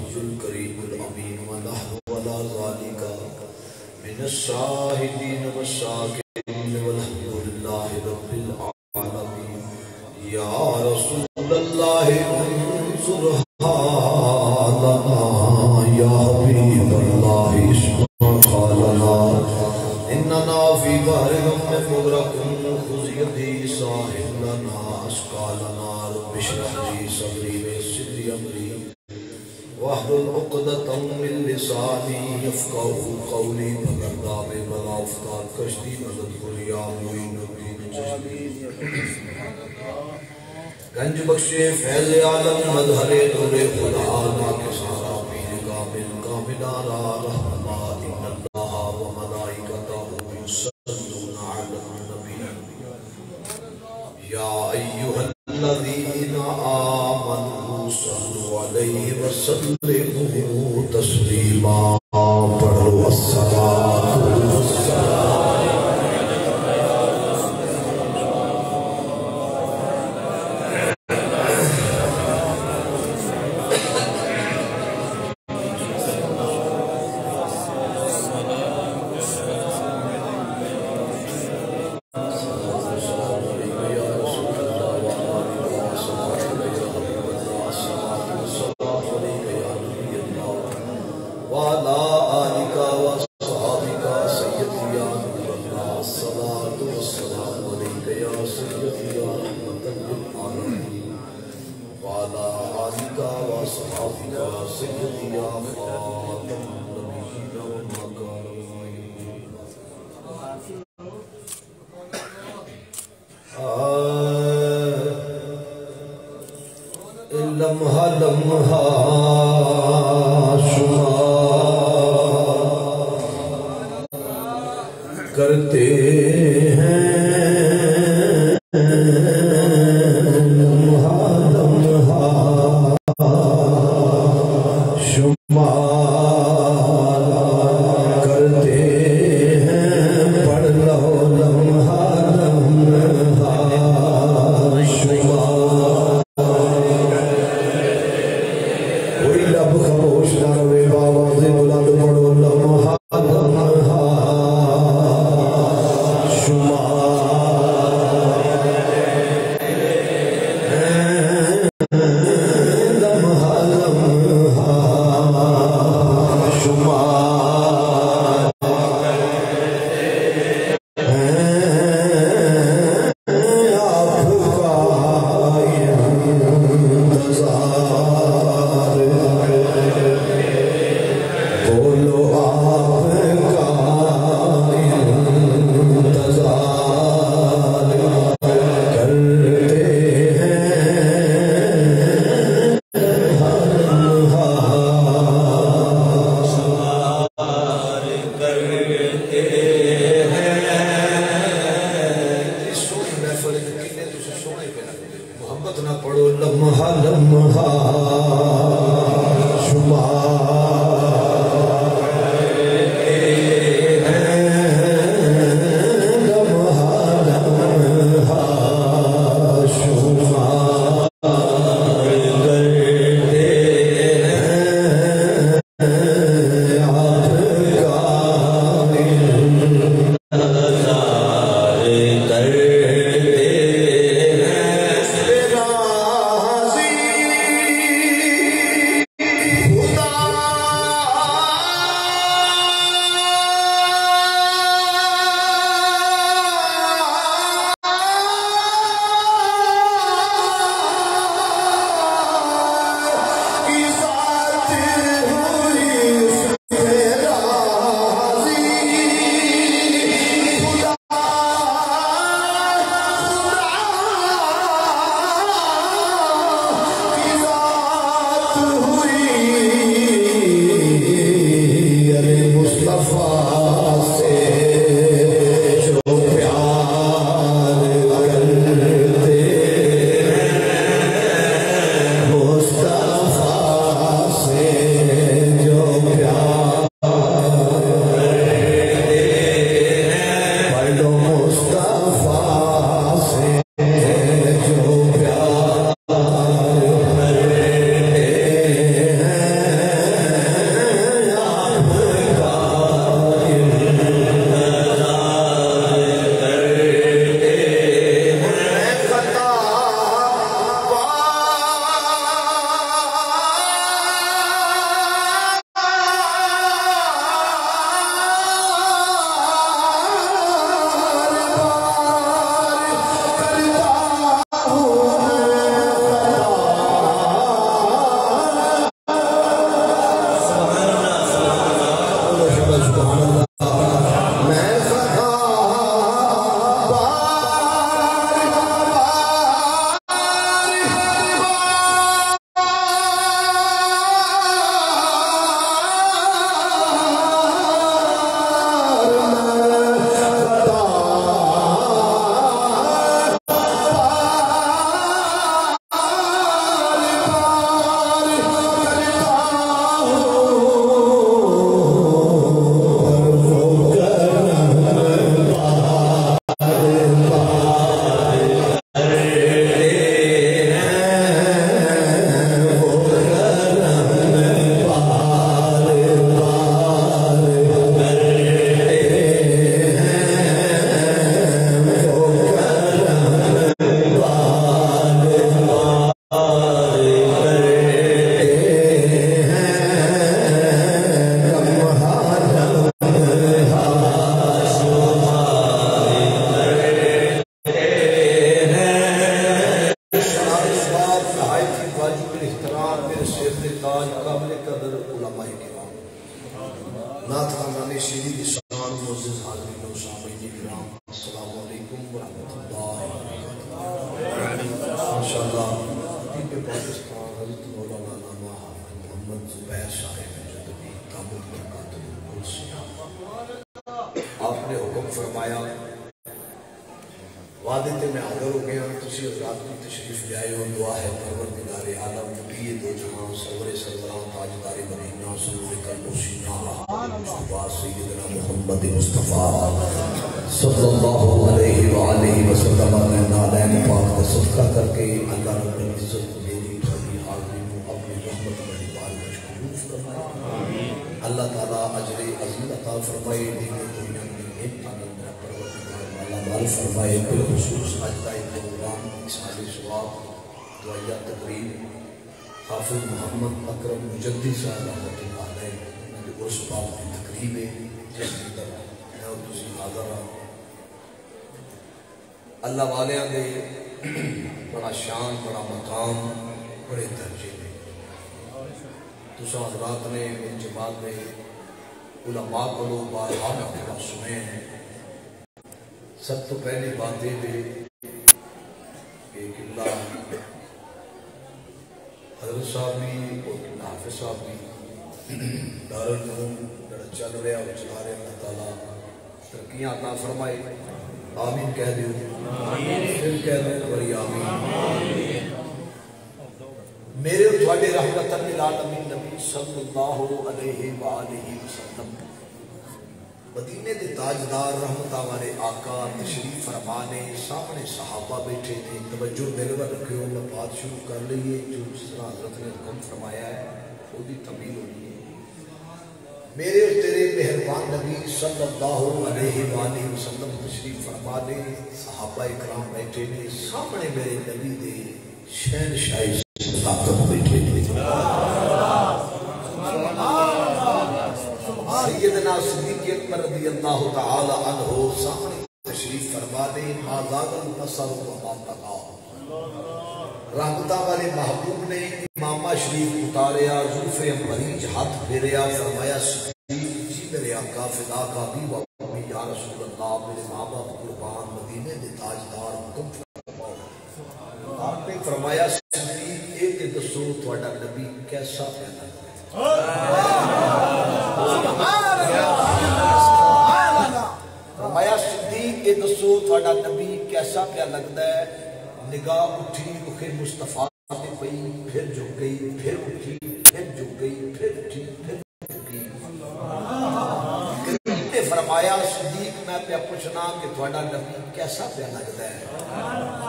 الكريم الأمين ونحن ولا ذلك من الشاهدين والشاكرين والحمد لله رب العالمين. يا رسول الله انصر حالنا، يا حبيب الله اسمع قالنا، إننا في بحر غم مغرق خذ يدي ساحل لنا أشقالنا. رب اشرح لي صدري ويسر لي أمري واحلل عقدة من لساني يفقهوا قولي. بغداد بلا افتاد کشتی مدد کر یا معین الدین چشتی. گنج بخشے فیض عالم مظہر نور خدا کے سارا پیر کامل کاملارا رحمہ. ان اللہ و ملائکتہ یصلون علی النبی یا ایھا الذین آمنوا صلوا علیہ وسلموا تسلیما. پڑھو الصلاۃ لمحہ لمحہ شمار کرتے ہیں، لمحہ لمحہ شمار کرتے ہیں. پڑھ لو لمحہ لمحہ شمار. کوئی لب خاموش نہ رہے، باواز بلند پڑھو لمحہ لمحہ شمار. لمحہ لمحہ قدر علماء کرام نعت خواندان شیری کی شان معزز حاضرین و سامعین کرام السلام علیکم ورحمۃ اللہ وبرکاتہ۔ انشاءاللہ خطیب پاکستان حضرت مولانا علامہ حافظ محمد زبیر صاحب جدبی دامت برکاتہ القدس آپ نے حکم فرمایا وعدے تے میں حاضر ہو گیا تسی حضرات کی تشریف لے آئے ہو دعا ہے پروردگار عالم نبی دو جہاں سرور سروران تاجدار مدینہ سرور قلب و سینہ مصطفیٰ سیدنا محمد مصطفیٰ صلی اللہ علیہ وآلہ وسلم نالین پاک کا صدقہ کر کے اللہ رب العزت میری بھلی حاضرین اپنی رحمت بڑی بار مشکلوف فرمائے، اللہ تعالیٰ اجر عظیم عطا فرمائے، دین دنیا میں انتظام پروردگار مال فرمائے، بالخصوص اجزائے پروگرام اسحاق ثواب دعائیہ تقریب حافظ محمد اکرم مجدد صاحب رحمۃ اللہ علیہ نے اس بات کی تقریب ہے جس کی طرح میں اور تسی حاضر ہوں۔ اللہ والیاں دے بڑا شان بڑا مقام بڑے درجے میں تسا حضرات نے ان جماعت میں علماء کو لوگ بارہا مرتبہ سنے ہیں۔ سب تو پہلی بات یہ بھی کہ قبلہ حضرت صاحب بھی اور قبلہ حافظ صاحب بھی دارالعلوم جڑا چل رہے اور چلا رہے اللہ تعالیٰ ترقیاں عطا فرمائے، آمین کہہ دیو، پھر کہہ دو بڑی آمین۔ میرے تھوڑے رحمت للعالمین نبی صلی اللہ علیہ وآلہ وسلم مدینے دے تاجدار رحمتہ والے آقا تشریف فرمانے سامنے صحابہ بیٹھے تھے، توجہ دل میں رکھو، میں بات شروع کر لئیے جو جس طرح حضرت نے حکم فرمایا ہے خود ہی تمیل ہونی ہے۔ میرے اور تیرے مہربان نبی صلی اللہ علیہ وآلہ وسلم تشریف فرمانے صحابہ اکرام بیٹھے نے سامنے میرے نبی دے شہنشاہی صداقت بیٹھے تھے، سیدنا صدیق اکبر رضی اللہ تعالی عنہ سامنے تشریف فرما دے، ما زاغ البصر وما طغى، رحمتہ والے محبوب نے امامہ شریف اتاریا، زلف مریج ہاتھ پھیریا، فرمایا صدیق جی میرے آقا فدا کا بھی وقتی یا رسول اللہ میرے ماں باپ قربان مدینے دے تاجدار حکم فرماؤ۔ آپ نے فرمایا صدیق ایک دسو تھوڑا نبی کیسا پیدا ہے؟ فرمایا صدیق یہ دسو تھوڑا نبی کیسا پیا لگتا ہے؟ نگاہ اٹھی رخ مصطفیٰ پہ پئی، پھر جھک گئی، پھر اٹھی، پھر جھک گئی، پھر اٹھی، پھر جھک گئی۔ نے فرمایا صدیق میں پیا پوچھنا کہ تھوڑا نبی کیسا پیا لگتا ہے؟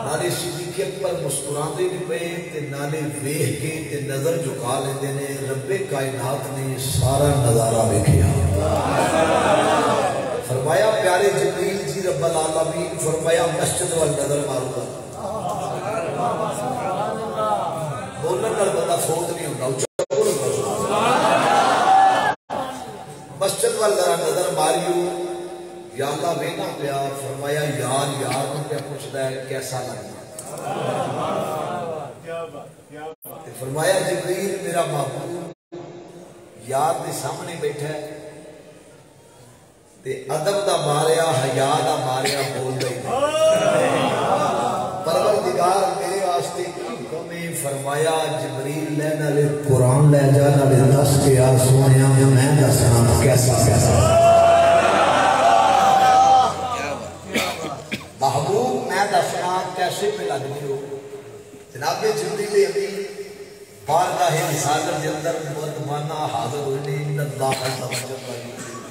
نالے صدیق اکبر مسکران دے بھی پئے تے نالے ویکھ کے تے نظر جھکا لیندے نے، رب کائنات نے سارا نظارہ ویکھیا۔ فرمایا پیارے جبریل جی رب العالمین فرمایا مسجد وال نظر مارو گا، بولن نال بندہ فوت نہیں ہوتا، مسجد وال نظر ماریو، یا اللہ وینا پیا، فرمایا یار یار میں پیا پوچھتا ہے کیسا لگتا؟ فرمایا جبریل میرا محبوب یار دے سامنے بیٹھا ہے تے ادب دا ماریا حیا دا ماریا بول دے، پروردگار میرے واسطے کی حکم ہے؟ فرمایا جبریل لے نالے قرآن لے جا نالے دس کے آ سونیا میں دسنا کیسا کیسا محبوب میں دسنا کیسے پہ لگنی ہو۔ جناب جبریل امین بارگاہ رسالت کے اندر مردمانہ حاضر ہونے ان اللہ عز و جل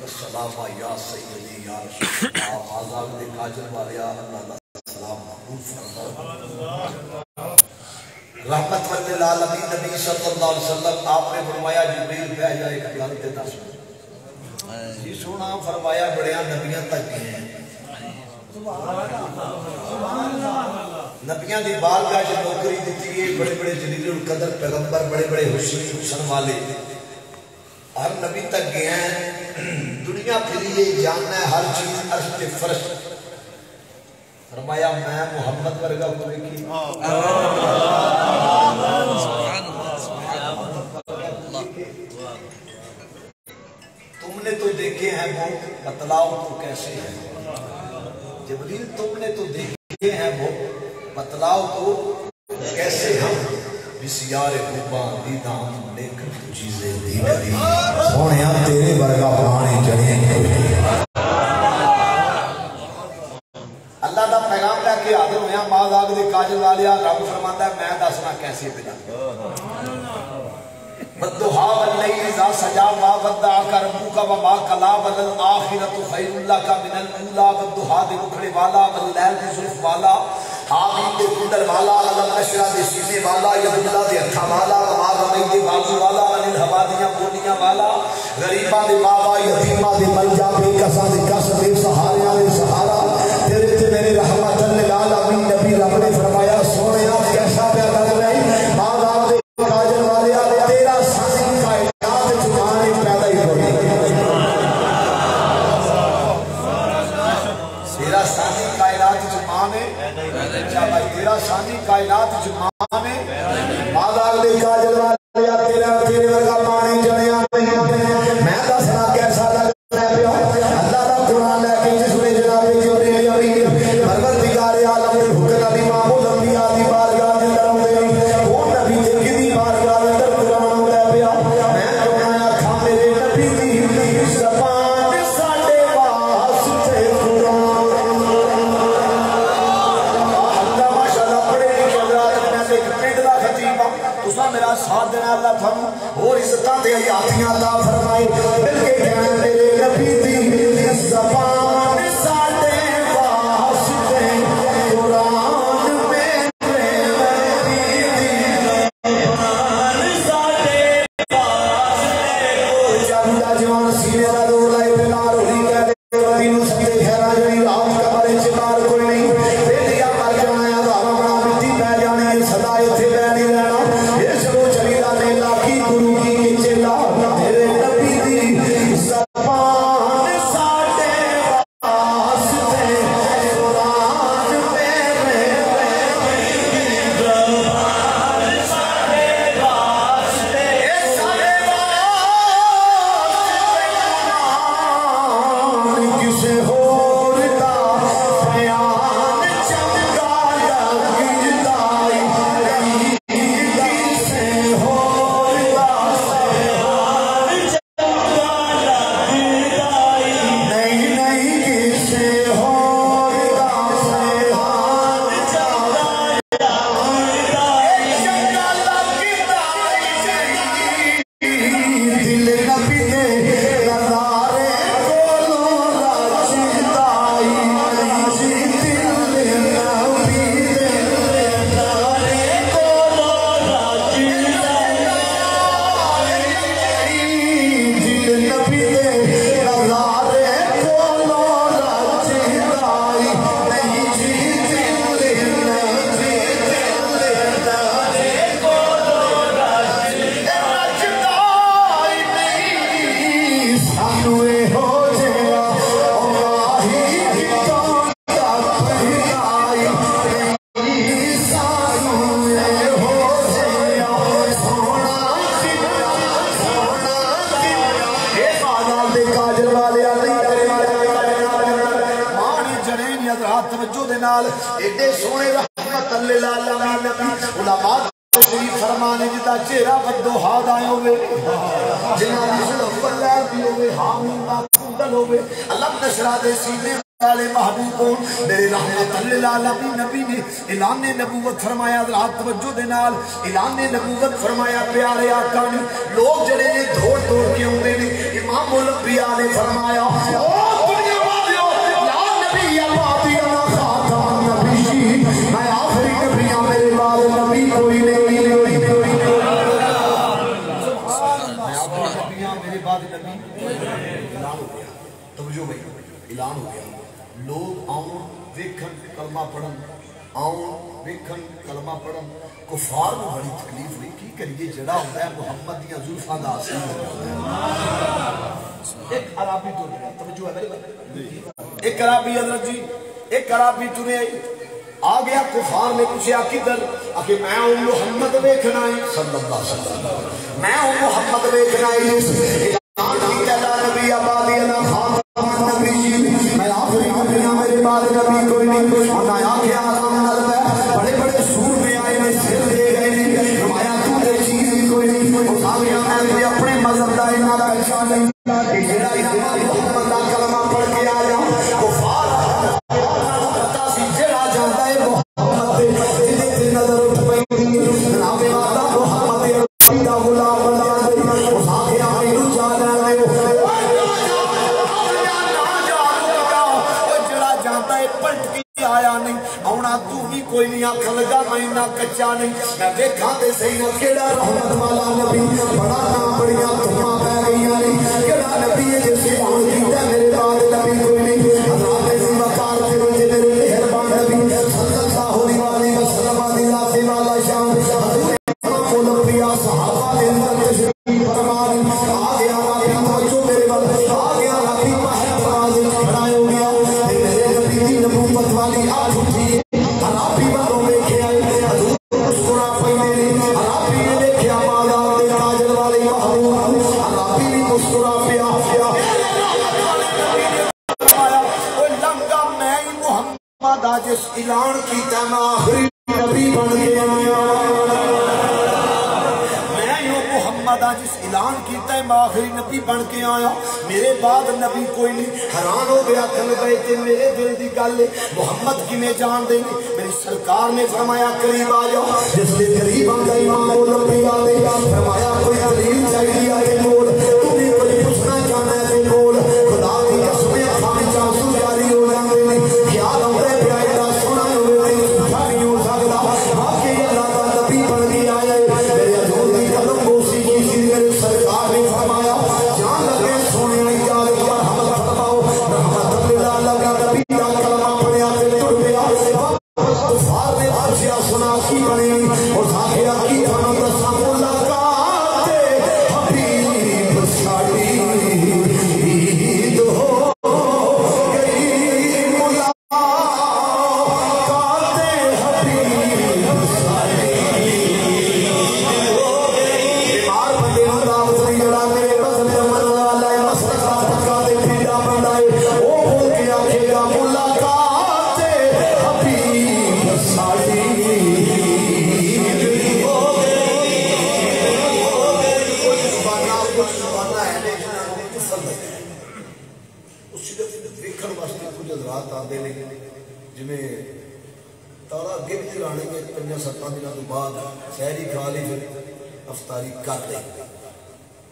السلام یا سیدی یا رسول اللہ آزاد دے کاجر والیا اللہ السلام محبوب فرما رحمت والعالمین نبی صلی اللہ علیہ وسلم آپ نے فرمایا جبریل بہ جائے ایک گل تے دس جی سونا فرمایا بڑیاں نبیاں تک گئے ہیں، نبیاں دی بارگاہ جو نوکری دیتی ہے، بڑے بڑے جلیل القدر پیغمبر بڑے بڑے حسن والے ہر نبی تک گئے ہیں، دنیا پھریے جاننا ہے ہر چیز عرش کے فرش۔ فرمایا میں محمد ورگا کوئی کی تم نے تو دیکھے ہیں وہ بتلاؤ تو کیسے ہے جبریل تم نے تو دیکھے ہیں وہ بتلاؤ تو کیسے ہم بسیار خوباں دیدان لیکن تو چیزیں دی کری سونیا تیرے ورگا پرانے جڑے اللہ دا پیغام لے کے حاضر ہویا ماں آگ دے کاجل والیا رب فرماتا ہے میں دسنا کیسے پہ والضحا واللیل اذا سجا ما ودعک ربک وما قلی والآخرۃ خیر لک من الاولی والضحا دے رکھڑے والا واللیل دی زلف والا حامیم دے کنڈل والا علم نشرہ دے سینے والا یداللہ دے ہتھا والا وما رمی دے بازو والا انل ہوا دیاں بولیاں والا غریباں دے بابا یتیماں دے ملجا بے کساں دے کس بے سہاریاں دے سہارا تیرے تے میرے رحمت للعالمین نبی رب نے فرمایا سونیا کیسا پیدا کرے ماں باپ دے کاجل والے تیرا سانی کائنات جمانے پیدا ہی ہوئی تیرا سانی کائنات جمانے کیا بھائی تیرا سانی کائنات جمانے ماں باپ دے کاجل والے تیرے ورگا پانی جڑیاں میں دسنا کیسا لگتا ہے اللہ دا قرآن لے کے جس میں جناب جبریل امین پروردگار عالم دے حکم امام الانبیاء دی بارگاہ دے اندر آؤندے وہ نبی دے کدی بارگاہ دے اندر قرآن لے پیا میں فرمایا تھا میرے نبی دی زبان ساڈے واسطے قرآن اللہ ماشاءاللہ پڑھے لکھے حضرات میں ایک پنڈ دا خطیب ہوں تساں میرا ساتھ دینا اللہ تھانوں اور عزتاں تے حیاتیاں عطا فرمائے مل کے کہنا میرے نبی دی زبان ساڈے واسطے قرآن میرے نبی دی زبان ساڈے واسطے جاندا جوان سینے دا دور لائے بلار ہوئی کہہ دے دین ستے خیرا جڑی رات کمرے چ مار کوئی نہیں بیٹیا مر جانا ہے راوا بنا مٹی پہ جانی ہے صدا ایتھے بہ نہیں رہنا یہ سلو چلی دا نے لاکی گرو کی چلا میرے نبی دی زبان ساڈے واسطے قرآن میرے نبی دی زبان ساڈے واسطے ساڈے واسطے کسے ہور دا بیان چنگا لگدا نہیں کسے ہور دا بیان چنگا لگدا نہیں کسے ہور دا بیان چنگا لگدا دل نبی دے نظارے کولوں رچدا نہیں جی دل نبی دے نظارے کولوں رچدا دل نبی دے نظارے کولوں رچدا نہیں جی دل نبی دے نظارے کولوں رچدا نہیں سانو اے ہو جیا الہی کتوں تک بھلائی نہیں سانو اے ہو جیا سونا اے بالا دے کاجل والے مانی جڑیں حضرات توجہ دے نال ایڈے سونے رحمت للعالمین نبی علماء شریف فرمانے جدا چہرہ والضحا دا ہوے جنہاں دی زلف واللیل بھی ہوے حامیم دا کنڈل ہوے علم نشرہ دے سینے والے محبوب میرے رحمت للعالمین نبی نے اعلان نبوت فرمایا حضرات توجہ دے نال اعلان نبوت فرمایا پیارے آقا نے لوگ جڑے نے دوڑ دوڑ کے اوندے نے امام الانبیاء نے فرمایا او دنیا والیو یا نبی الوادی انا خاتم النبی میں آخری نبی ہوں میرے بعد نبی کوئی نہیں میرے بعد نبی اعلان ہو گیا توجہ بھائی اعلان ہو گیا لوگ آؤں ویکھن کلمہ پڑھن آؤں ویکھن کلمہ پڑھن کفار میں بڑی تکلیف ہوئی کی کریے جڑا ہوتا ہے محمد دیاں زلفاں دا اصل ہوتا ہے ایک عربی ٹر رہا توجہ ہے میرے ایک عربی حضرت جی ایک عربی ٹرے آ گیا کفار نے پوچھا کدھر کہ میں ہوں محمد ویکھنا ہے صلی اللہ علیہ وسلم میں ہوں محمد ویکھنا ہے اعلان کیتا لا نبی آبادی انا خاتم نبی میں آخری نبی ہوں میرے بعد نبی کوئی نہیں انہاں آکھیا بڑے بڑے سور میں آئے نے سر دے گئے نے فرمایا تو دے چیز کوئی نہیں اٹھا گیا میں اپنے مذہب دا انہاں پہچان نہیں جڑا محمد دا کلمہ پڑھ کے آیا کفار کوئی نہیں آنکھ لگا مہینہ کچا نہیں میں دیکھا تے صحیح نہ کیڑا رحمت والا نبی بڑا نام بڑیاں تمہاں پہ گئیاں نہیں کیڑا نبی ہے جس سے آن کیتا میرے بعد نبی کوئی نہیں حضرات سے وقار کے وجہ میرے مہربان نبی صلی اللہ علیہ وسلم ذات والا شان حضرت انبیاء صحابہ نے اندر تشریف فرمائی آ گیا توجہ میرے بل آ گیا نبی محمد واضح کھڑا ہو گیا میرے نبی کی نبوت والی آنکھ اٹھی جس اعلان کیتا میں آخری نبی بن کے آیا میں یوں محمد جس اعلان کیتا ہے میں آخری نبی بن کے آیا میرے بعد نبی کوئی نہیں حیران ہو گیا کل گئے تھے میرے دل دی گل محمد کی میں جان دیں گے میری سرکار نے فرمایا قریب آ جاؤ جس نے قریب آ گئی ماں بول ربی آ گئی فرمایا کوئی دلیل چاہیے آگے بول تمہیں کوئی پوچھنا چاہنا ہے بول خدا کی قسمیں کھانے چاہوں جاری ہو جانے میں خیال ہوتا ہے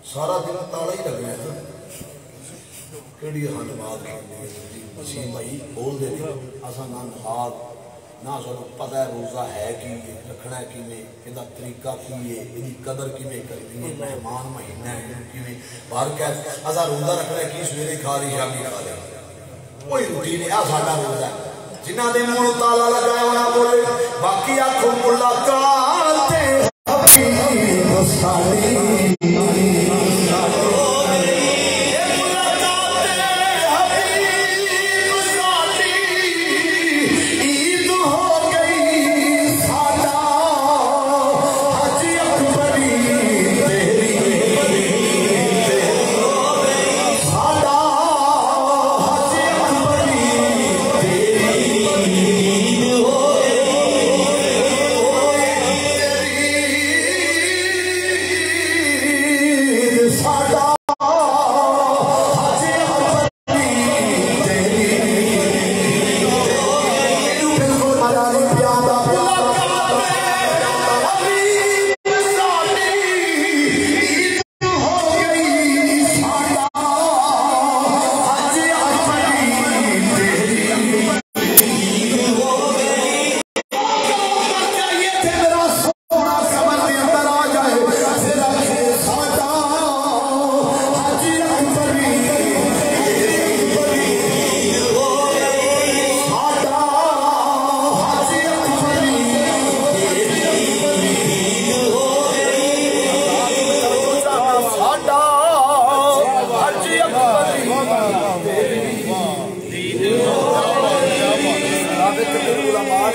سارا دن تالا ہی لگنا ہے کیڑی نماز مسیح بھائی بول دے اصا نہ نماز نہ سانو پتہ ہے روزہ ہے کی رکھنا ہے کیویں ایندا طریقہ کی ہے اینی قدر کیویں کرنی ہے مہمان مہینہ ہے کیویں بار کہ اصا روزہ رکھنا ہے کی سویرے کھا لی شامی کھا لی کوئی روٹین ہے ساڈا روزہ ہے جنہاں دے منہ تالا لگایا انہاں بولے باقی آکھو ملاقات حبیب سالی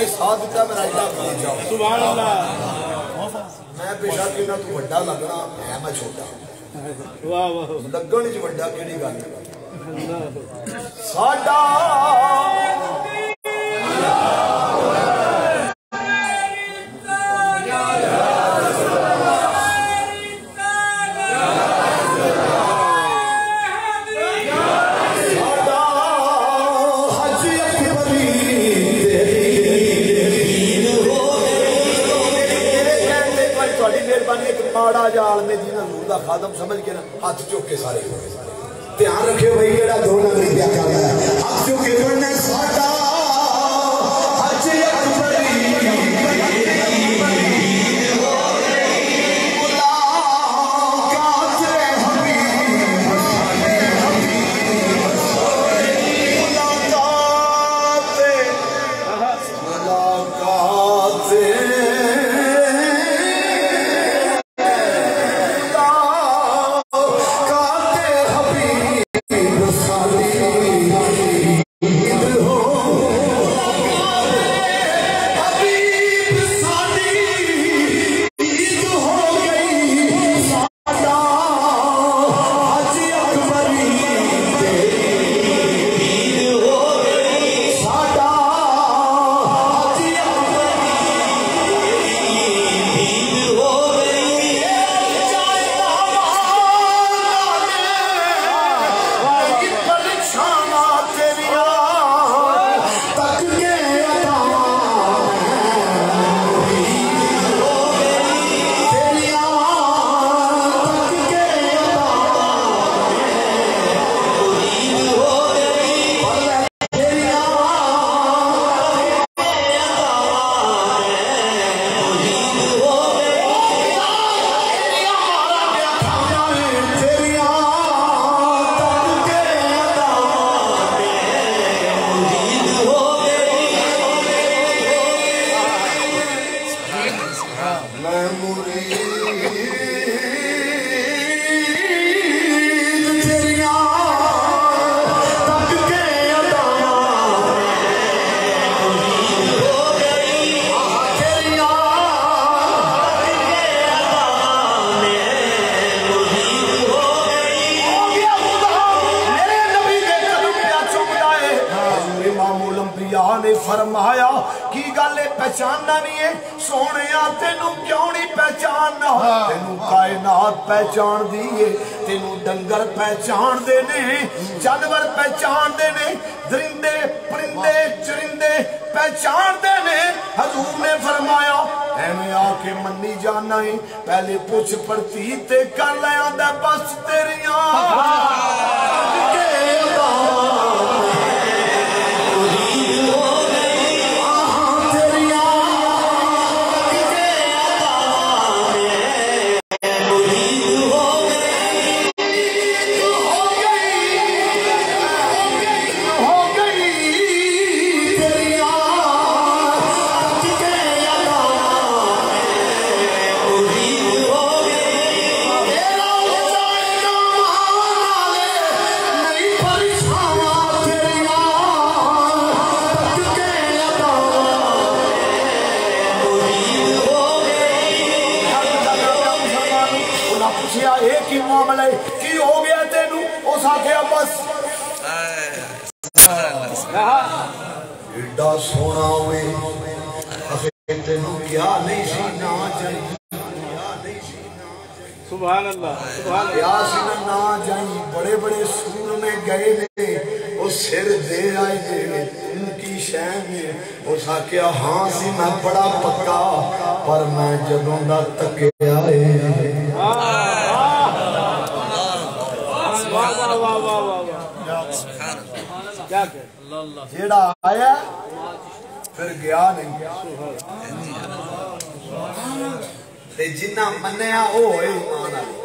نے ساتھ دیتا میرا اللہ بھلی جاؤ سبحان اللہ میں پیشہ کینا تو بڑا لگنا ہے میں چھوٹا واہ واہ لگن جو بڑا کیڑی گل ساڈا ماڑا جال میں دین حضور دا خادم سمجھ کے نا ہاتھ چوک کے سارے ہوئے دھیان رکھے بھائی جڑا دو نظری دیا کر رہا ہے ہاتھ چوک کے کرنے ساڈا حج اکبری فرمایا کی گالے پہچاننا نہیں ہے سونے تینوں کیوں نہیں پہچاننا تینوں کائنات پہچان دیئے تینوں ڈنگر پہچان دینے جانور پہچان دینے درندے پرندے چرندے پہچان دینے حضور نے فرمایا اے میں آکے منی جاننا ہے پہلے پوچھ پڑتی تے کر لے آدھے بس تیریاں ایک ہی معاملہ کی ہو گیا تینوں اس آکھیا بس ایڈا سونا ہوئے تینوں کیا نہیں سی نہ جائیں سبحان اللہ کیا سی نہ جائیں بڑے بڑے سور میں گئے نے وہ سر دے آئے نے ان کی شہن میں اس آکھیا ہاں سی میں بڑا پکا پر میں جدوں دا تکے آئے جیڑا آیا پھر گیا نہیں جنہ منیا وہ ہوئے ایمان آئے